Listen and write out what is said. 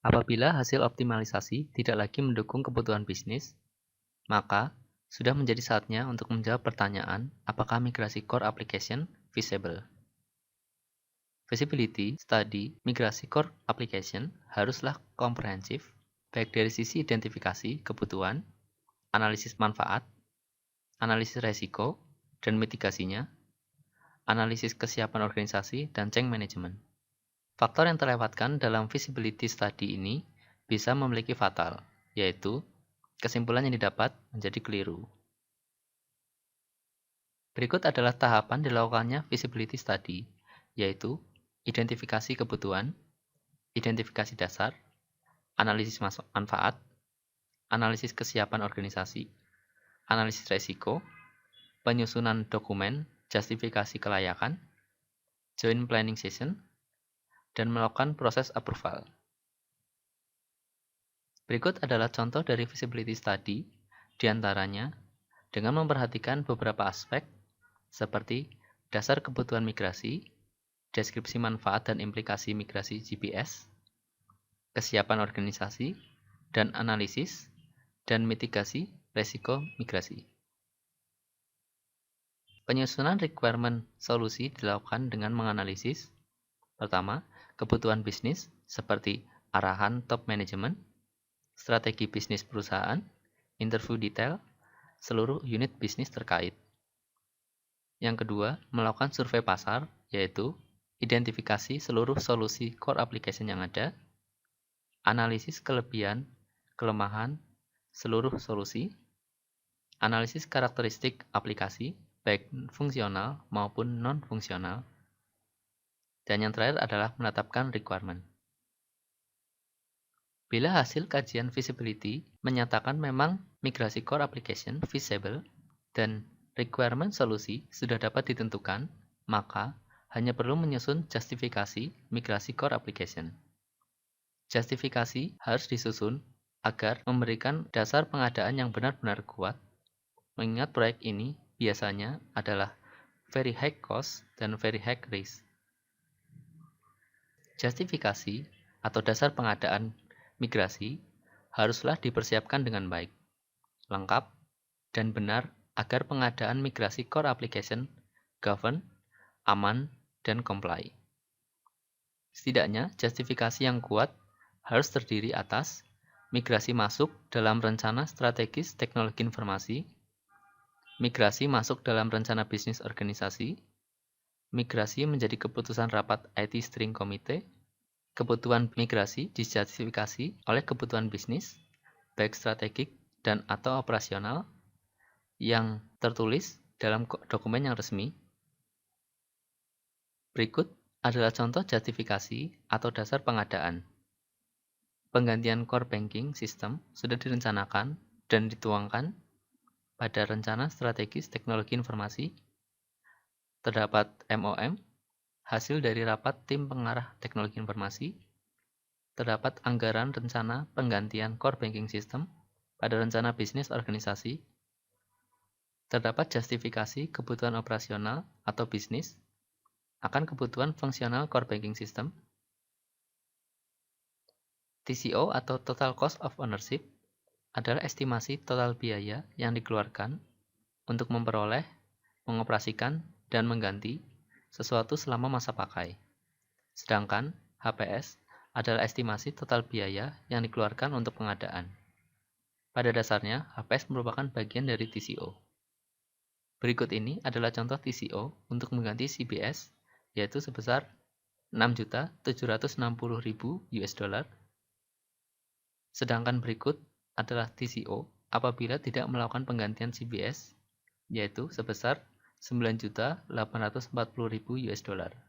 Apabila hasil optimalisasi tidak lagi mendukung kebutuhan bisnis, maka sudah menjadi saatnya untuk menjawab pertanyaan apakah migrasi core application feasible. Feasibility study migrasi core application haruslah komprehensif, baik dari sisi identifikasi kebutuhan, analisis manfaat, analisis resiko dan mitigasinya, analisis kesiapan organisasi, dan change management. Faktor yang terlewatkan dalam feasibility study ini bisa memiliki fatal, yaitu kesimpulan yang didapat menjadi keliru. Berikut adalah tahapan dilakukannya feasibility study, yaitu identifikasi kebutuhan, identifikasi dasar, analisis manfaat, analisis kesiapan organisasi, analisis resiko, penyusunan dokumen, justifikasi kelayakan, joint planning session, dan melakukan proses approval. Berikut adalah contoh dari feasibility study, diantaranya dengan memperhatikan beberapa aspek seperti dasar kebutuhan migrasi, deskripsi manfaat dan implikasi migrasi GPS, kesiapan organisasi, dan analisis dan mitigasi resiko migrasi. Penyusunan requirement solusi dilakukan dengan menganalisis pertama, kebutuhan bisnis seperti arahan top management, strategi bisnis perusahaan, interview detail, seluruh unit bisnis terkait. Yang kedua, melakukan survei pasar, yaitu identifikasi seluruh solusi core application yang ada, analisis kelebihan, kelemahan, seluruh solusi, analisis karakteristik aplikasi, baik fungsional maupun non-fungsional, dan yang terakhir adalah menetapkan requirement. Bila hasil kajian feasibility menyatakan memang migrasi core application feasible dan requirement solusi sudah dapat ditentukan, maka hanya perlu menyusun justifikasi migrasi core application. Justifikasi harus disusun agar memberikan dasar pengadaan yang benar-benar kuat, mengingat proyek ini biasanya adalah very high cost dan very high risk. Justifikasi atau dasar pengadaan migrasi haruslah dipersiapkan dengan baik, lengkap, dan benar agar pengadaan migrasi core application govern, aman, dan comply. Setidaknya, justifikasi yang kuat harus terdiri atas migrasi masuk dalam rencana strategis teknologi informasi, migrasi masuk dalam rencana bisnis organisasi, migrasi menjadi keputusan rapat IT Steering Committee, kebutuhan migrasi dijustifikasi oleh kebutuhan bisnis, baik strategik dan atau operasional, yang tertulis dalam dokumen yang resmi. Berikut adalah contoh justifikasi atau dasar pengadaan. Penggantian core banking system sudah direncanakan dan dituangkan pada rencana strategis teknologi informasi. Terdapat MOM, hasil dari rapat tim pengarah teknologi informasi. Terdapat anggaran rencana penggantian core banking system pada rencana bisnis organisasi. Terdapat justifikasi kebutuhan operasional atau bisnis akan kebutuhan fungsional core banking system. TCO atau Total Cost of Ownership adalah estimasi total biaya yang dikeluarkan untuk memperoleh, mengoperasikan, dan mengganti sesuatu selama masa pakai. Sedangkan HPS adalah estimasi total biaya yang dikeluarkan untuk pengadaan. Pada dasarnya, HPS merupakan bagian dari TCO. Berikut ini adalah contoh TCO untuk mengganti CBS, yaitu sebesar $6.760.000. Sedangkan berikut adalah TCO apabila tidak melakukan penggantian CBS, yaitu sebesar $9.840.000.